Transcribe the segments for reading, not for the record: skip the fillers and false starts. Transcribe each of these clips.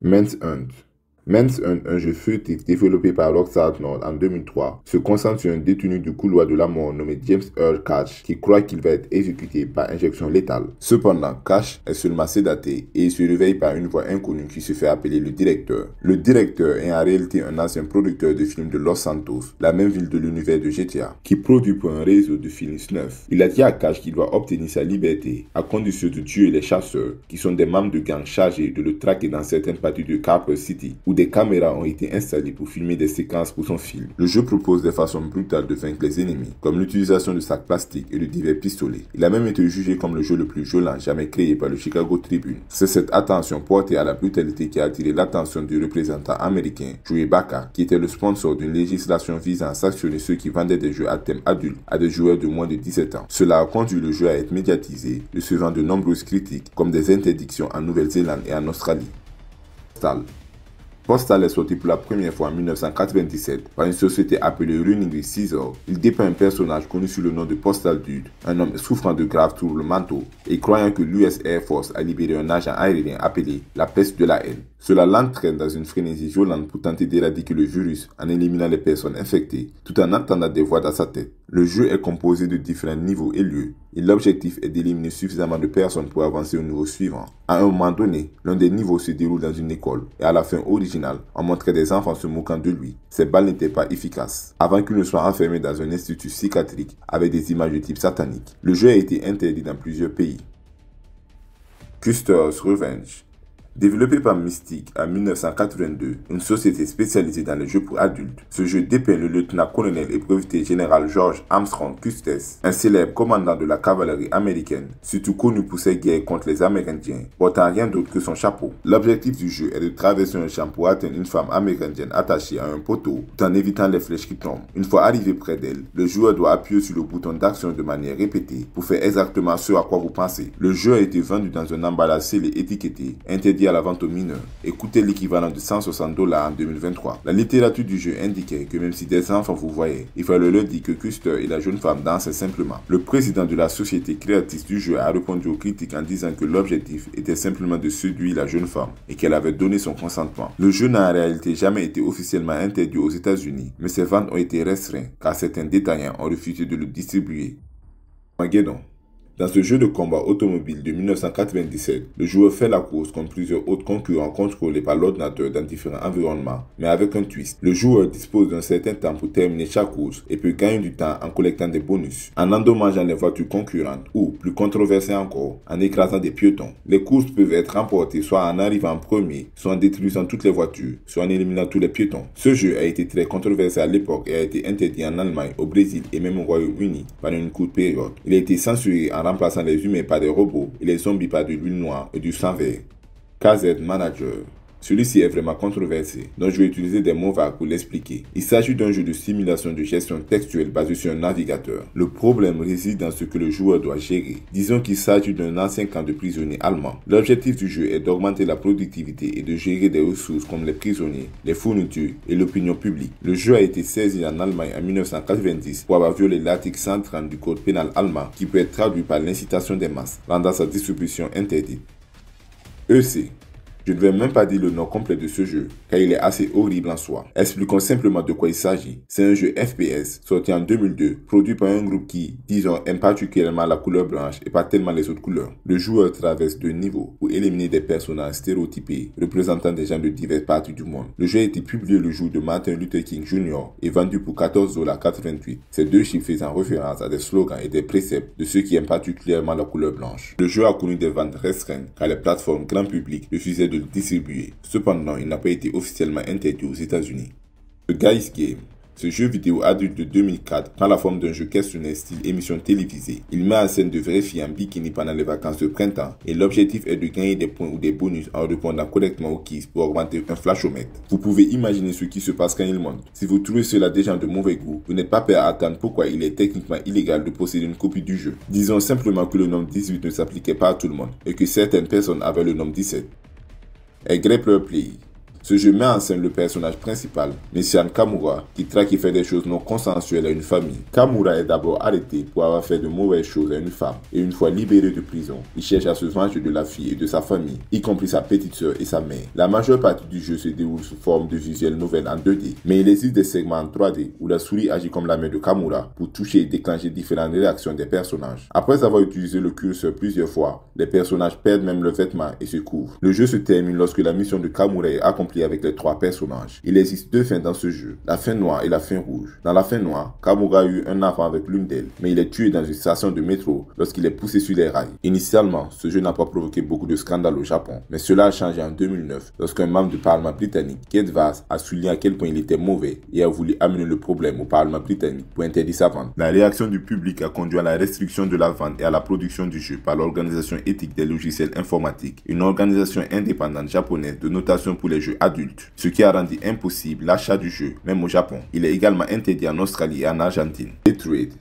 Manhunt. Manhunt, un jeu furtif développé par LucasArts North en 2003, se concentre sur un détenu du couloir de la mort nommé James Earl Cash qui croit qu'il va être exécuté par injection létale. Cependant, Cash est seulement sédaté et il se réveille par une voix inconnue qui se fait appeler le directeur. Le directeur est en réalité un ancien producteur de films de Los Santos, la même ville de l'univers de GTA, qui produit pour un réseau de films snuff. Il a dit à Cash qu'il doit obtenir sa liberté à condition de tuer les chasseurs, qui sont des membres de gangs chargés de le traquer dans certaines parties de Carper City, où des caméras ont été installées pour filmer des séquences pour son film. Le jeu propose des façons brutales de vaincre les ennemis, comme l'utilisation de sacs plastiques et de divers pistolets. Il a même été jugé comme le jeu le plus violent jamais créé par le Chicago Tribune. C'est cette attention portée à la brutalité qui a attiré l'attention du représentant américain Joey Baka, qui était le sponsor d'une législation visant à sanctionner ceux qui vendaient des jeux à thème adulte à des joueurs de moins de 17 ans. Cela a conduit le jeu à être médiatisé, recevant de nombreuses critiques, comme des interdictions en Nouvelle-Zélande et en Australie. Postal est sorti pour la première fois en 1997 par une société appelée Running with Scissors. Il dépeint un personnage connu sous le nom de Postal Dude, un homme souffrant de graves troubles mentaux et croyant que l'US Air Force a libéré un agent aérien appelé la peste de la haine. Cela l'entraîne dans une frénésie violente pour tenter d'éradiquer le virus en éliminant les personnes infectées, tout en entendant des voix dans sa tête. Le jeu est composé de différents niveaux et lieux, et l'objectif est d'éliminer suffisamment de personnes pour avancer au niveau suivant. À un moment donné, l'un des niveaux se déroule dans une école, et à la fin originale, on montrait des enfants se moquant de lui. Ces balles n'étaient pas efficaces, avant qu'il ne soit enfermé dans un institut psychiatrique avec des images de type satanique. Le jeu a été interdit dans plusieurs pays. Custer's Revenge. Développé par Mystic en 1982, une société spécialisée dans les jeux pour adultes, ce jeu dépeint le lieutenant-colonel et breveté général George Armstrong Custis, un célèbre commandant de la cavalerie américaine, surtout connu pour ses guerres contre les Amérindiens, portant rien d'autre que son chapeau. L'objectif du jeu est de traverser un champ pour atteindre une femme amérindienne attachée à un poteau, tout en évitant les flèches qui tombent. Une fois arrivé près d'elle, le joueur doit appuyer sur le bouton d'action de manière répétée pour faire exactement ce à quoi vous pensez. Le jeu a été vendu dans un emballage scellé étiqueté, interdit à la vente aux mineurs et coûtait l'équivalent de $160 en 2023. La littérature du jeu indiquait que même si des enfants vous voyaient, il fallait leur dire que Custer et la jeune femme dansaient simplement. Le président de la société créatrice du jeu a répondu aux critiques en disant que l'objectif était simplement de séduire la jeune femme et qu'elle avait donné son consentement. Le jeu n'a en réalité jamais été officiellement interdit aux États-Unis, mais ses ventes ont été restreintes car certains détaillants ont refusé de le distribuer. Armageddon. Dans ce jeu de combat automobile de 1997, le joueur fait la course contre plusieurs autres concurrents contrôlés par l'ordinateur dans différents environnements, mais avec un twist. Le joueur dispose d'un certain temps pour terminer chaque course et peut gagner du temps en collectant des bonus, en endommageant les voitures concurrentes ou, plus controversé encore, en écrasant des piétons. Les courses peuvent être remportées soit en arrivant en premier, soit en détruisant toutes les voitures, soit en éliminant tous les piétons. Ce jeu a été très controversé à l'époque et a été interdit en Allemagne, au Brésil et même au Royaume-Uni pendant une courte période. Il a été censuré en remplaçant les humains par des robots et les zombies par de l'huile noire et du sang vert. KZ Manager. Celui-ci est vraiment controversé, donc je vais utiliser des mots vagues pour l'expliquer. Il s'agit d'un jeu de simulation de gestion textuelle basé sur un navigateur. Le problème réside dans ce que le joueur doit gérer. Disons qu'il s'agit d'un ancien camp de prisonniers allemands. L'objectif du jeu est d'augmenter la productivité et de gérer des ressources comme les prisonniers, les fournitures et l'opinion publique. Le jeu a été saisi en Allemagne en 1990 pour avoir violé l'article 130 du code pénal allemand qui peut être traduit par l'incitation des masses, rendant sa distribution interdite. EC. Je ne vais même pas dire le nom complet de ce jeu, car il est assez horrible en soi. Expliquons simplement de quoi il s'agit. C'est un jeu FPS, sorti en 2002, produit par un groupe qui, disons, aime particulièrement la couleur blanche et pas tellement les autres couleurs. Le joueur traverse deux niveaux pour éliminer des personnages stéréotypés, représentant des gens de diverses parties du monde. Le jeu a été publié le jour de Martin Luther King Jr. et vendu pour $14,88. Ces deux chiffres faisant référence à des slogans et des préceptes de ceux qui aiment particulièrement la couleur blanche. Le jeu a connu des ventes restreintes, car les plateformes grand public refusaient de le distribuer. Cependant, il n'a pas été officiellement interdit aux États-Unis. The Guys Game. Ce jeu vidéo adulte de 2004 prend la forme d'un jeu questionnaire style émission télévisée. Il met en scène de vraies filles en bikini pendant les vacances de printemps et l'objectif est de gagner des points ou des bonus en répondant correctement aux quiz pour augmenter un flashomètre. Vous pouvez imaginer ce qui se passe quand il monte. Si vous trouvez cela déjà de mauvais goût, vous n'êtes pas prêt à attendre pourquoi il est techniquement illégal de posséder une copie du jeu. Disons simplement que le nombre 18 ne s'appliquait pas à tout le monde et que certaines personnes avaient le nombre 17. A Grappler Play. Ce jeu met en scène le personnage principal, Messian Kamura, qui traque et fait des choses non consensuelles à une famille. Kamura est d'abord arrêté pour avoir fait de mauvaises choses à une femme, et une fois libéré de prison, il cherche à se venger de la fille et de sa famille, y compris sa petite sœur et sa mère. La majeure partie du jeu se déroule sous forme de visuel novel en 2D, mais il existe des segments en 3D où la souris agit comme la main de Kamura pour toucher et déclencher différentes réactions des personnages. Après avoir utilisé le curseur plusieurs fois, les personnages perdent même leurs vêtements et se couvrent. Le jeu se termine lorsque la mission de Kamura est accomplie avec les 3 personnages. Il existe 2 fins dans ce jeu, la fin noire et la fin rouge. Dans la fin noire, Kamura a eu un enfant avec l'une d'elles, mais il est tué dans une station de métro lorsqu'il est poussé sur les rails. Initialement, ce jeu n'a pas provoqué beaucoup de scandales au Japon, mais cela a changé en 2009 lorsqu'un membre du Parlement britannique, Keith Vaz, a souligné à quel point il était mauvais et a voulu amener le problème au Parlement britannique pour interdire sa vente. La réaction du public a conduit à la restriction de la vente et à la production du jeu par l'Organisation éthique des logiciels informatiques, une organisation indépendante japonaise de notation pour les jeux adultes, ce qui a rendu impossible l'achat du jeu, même au Japon. Il est également interdit en Australie et en Argentine. Hatred.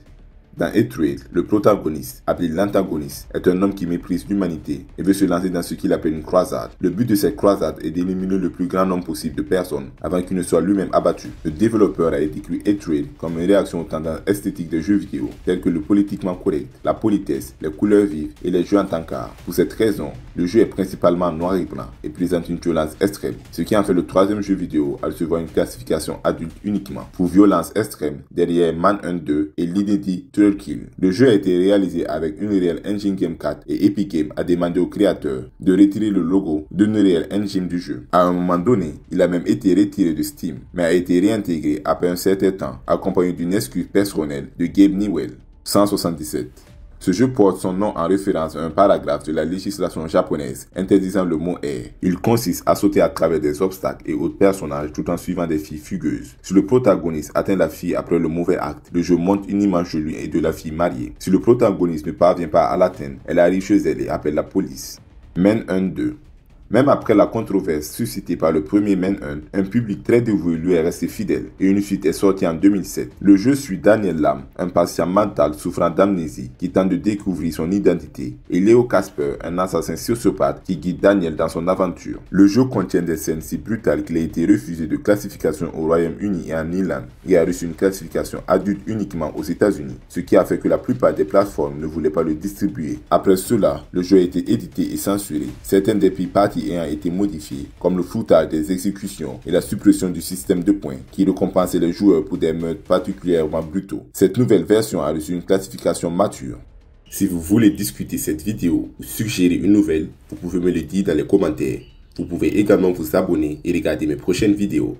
Dans Hatred, le protagoniste, appelé l'antagoniste, est un homme qui méprise l'humanité et veut se lancer dans ce qu'il appelle une croisade. Le but de cette croisade est d'éliminer le plus grand nombre possible de personnes avant qu'il ne soit lui-même abattu. Le développeur a décrit Hatred comme une réaction aux tendances esthétiques des jeux vidéo, telles que le politiquement correct, la politesse, les couleurs vives et les jeux en tant qu'art. Pour cette raison, le jeu est principalement noir et blanc et présente une violence extrême, ce qui en fait le 3e jeu vidéo à recevoir une classification adulte uniquement. Pour violence extrême, derrière Manhunt 2 et l'inédit Kill. Le jeu a été réalisé avec Unreal Engine Game 4 et Epic Games a demandé aux créateurs de retirer le logo d'Unreal Engine du jeu. À un moment donné, il a même été retiré de Steam, mais a été réintégré après un certain temps, accompagné d'une excuse personnelle de Gabe Newell. 177. Ce jeu porte son nom en référence à un paragraphe de la législation japonaise interdisant le mot air. Il consiste à sauter à travers des obstacles et autres personnages tout en suivant des filles fugueuses. Si le protagoniste atteint la fille après le mauvais acte, le jeu montre une image de lui et de la fille mariée. Si le protagoniste ne parvient pas à l'atteindre, elle arrive chez elle et appelle la police. Manhunt 2. Même après la controverse suscitée par le premier Manhunt, un public très dévoué lui est resté fidèle et une suite est sortie en 2007. Le jeu suit Daniel Lam, un patient mental souffrant d'amnésie qui tente de découvrir son identité, et Leo Casper, un assassin sociopathe qui guide Daniel dans son aventure. Le jeu contient des scènes si brutales qu'il a été refusé de classification au Royaume-Uni et en Irlande et a reçu une classification adulte uniquement aux États-Unis, ce qui a fait que la plupart des plateformes ne voulaient pas le distribuer. Après cela, le jeu a été édité et censuré. Certaines des parties ayant été modifiées, comme le floutage des exécutions et la suppression du système de points qui récompensait les joueurs pour des meurtres particulièrement brutaux. Cette nouvelle version a reçu une classification mature. Si vous voulez discuter cette vidéo ou suggérer une nouvelle, vous pouvez me le dire dans les commentaires. Vous pouvez également vous abonner et regarder mes prochaines vidéos.